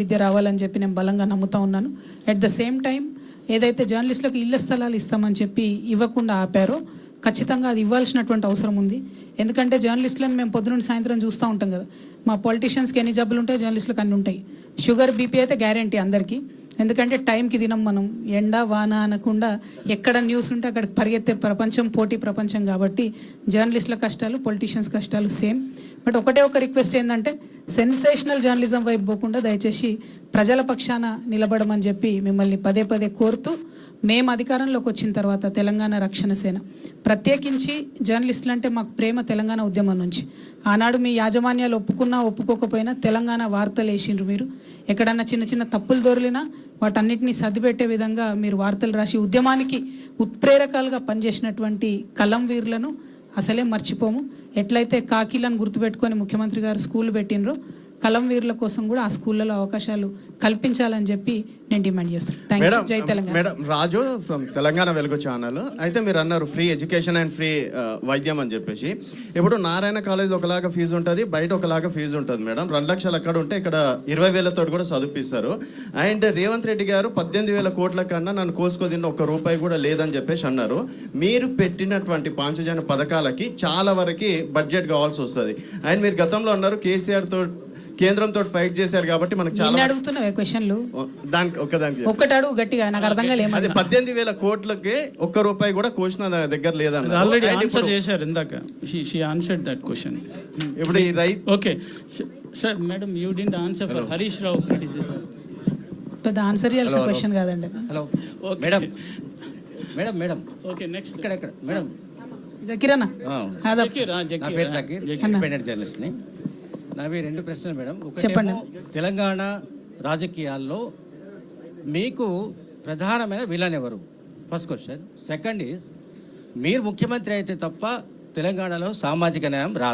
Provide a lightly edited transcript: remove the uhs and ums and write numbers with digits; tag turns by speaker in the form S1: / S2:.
S1: విద్య రావాలని చెప్పి నేను బలంగా నమ్ముతా ఉన్నాను. అట్ ద సేమ్ టైం ఏదైతే జర్నలిస్టులకు ఇళ్ల స్థలాలు ఇస్తామని చెప్పి ఇవ్వకుండా ఆపారో ఖచ్చితంగా అది ఇవ్వాల్సినటువంటి అవసరం ఉంది. ఎందుకంటే జర్నలిస్టులను మేము పొద్దునుండి సాయంత్రం చూస్తూ ఉంటాం కదా. మా పొలిటీషియన్స్కి ఎన్ని జబ్బులు ఉంటాయి, జర్నలిస్టులకు అన్నీ ఉంటాయి. షుగర్ బీపీ అయితే గ్యారంటీ అందరికీ. ఎందుకంటే టైంకి తినం మనం, ఎండ వాన అనకుండా ఎక్కడ న్యూస్ ఉంటే అక్కడ పరిగెత్తే ప్రపంచం, పోటీ ప్రపంచం. కాబట్టి జర్నలిస్టుల కష్టాలు, పొలిటీషియన్స్ కష్టాలు సేమ్. బట్ ఒకటే ఒక రిక్వెస్ట్ ఏంటంటే సెన్సేషనల్ జర్నలిజం వైపు పోకుండా దయచేసి ప్రజల పక్షాన నిలబడమని చెప్పి మిమ్మల్ని పదే పదే కోరుతూ, మేము అధికారంలోకి వచ్చిన తర్వాత తెలంగాణ రక్షణ సేన ప్రత్యేకించి జర్నలిస్టులు అంటే మాకు ప్రేమ తెలంగాణ ఉద్యమం నుంచి. ఆనాడు మీ యాజమాన్యాలు ఒప్పుకున్నా ఒప్పుకోకపోయినా తెలంగాణ వార్తలు వేసిండ్రు. మీరు ఎక్కడన్నా చిన్న చిన్న తప్పులు దొరికినా వాటన్నిటిని సర్దిపెట్టే విధంగా మీరు వార్తలు రాసి ఉద్యమానికి ఉత్ప్రేరకాలుగా పనిచేసినటువంటి కలం వీరులను అసలే మర్చిపోము. ఎట్లయితే కాకీలను గుర్తుపెట్టుకొని ముఖ్యమంత్రి గారు స్కూల్ పెట్టినరో, కలం వీరుల కోసం కూడా ఆ స్కూళ్ళలో అవకాశాలు కల్పించాలని చెప్పి నేను డిమాండ్ చేస్తున్నాను. జై Telangana.
S2: Madam, Raju from Telangana వెలుగు ఛానల్. అయితే మీరు అన్నారు ఫ్రీ ఎడ్యుకేషన్ అండ్ ఫ్రీ వైద్యం అని చెప్పేసి. ఇప్పుడు నారాయణ కాలేజ్ ఒకలాగా ఫీజు ఉంటుంది, బయట ఒకలాగా ఫీజు ఉంటుంది మేడం. 2 లక్షలు అక్కడ ఉంటే ఇక్కడ 20,000తో కూడా చదివిస్తారు. అండ్ రేవంత్ రెడ్డి గారు 18,000 కోట్ల కన్నా నన్ను కోసుకోదిన్న ₹1 కూడా లేదని చెప్పేసి అన్నారు. మీరు పెట్టినటువంటి పాంచజన్య పథకాలకి చాలా వరకు బడ్జెట్ కావాల్సి వస్తుంది. అండ్ మీరు గతంలో అన్నారు కేసీఆర్ తో కేంద్రంతో ఫైట్ చేశారు కాబట్టి మనకు చాలా
S1: అడుగుతున్నా క్వశ్చన్లు.
S2: దానికి
S1: ఒక్కటి అడుగు గట్టిగా, నాకు అర్థం కాలేదు.
S3: 18,000
S2: కోట్లకి ₹1 కూడా కోసిన దగ్గర లేదన్న.
S3: ఆల్రెడీ ఆన్సర్ చేశారు ఇందాక. She answered that question.
S2: ఇప్పుడు ఈ right
S3: okay sir. Madam, you didn't answer for Harish Rao criticism.
S1: పెద్ద ఆన్సర్ చేయాల్సిన క్వశ్చన్ కాదండి.
S4: Hello madam, madam madam
S3: okay next
S4: ఇక్కడ మేడం
S1: జకీరన్న.
S4: నా పేరు జకీర్, ఇండిపెండెంట్ జర్నలిస్ట్ని. నావి 2 ప్రశ్నలు మేడం.
S1: చెప్పండి.
S4: తెలంగాణ రాజకీయాల్లో మీకు ప్రధానమైన విలన్ ఎవరు? First question. సెకండ్ ఈజ్, మీరు ముఖ్యమంత్రి అయితే తప్ప తెలంగాణలో సామాజిక న్యాయం రాదు.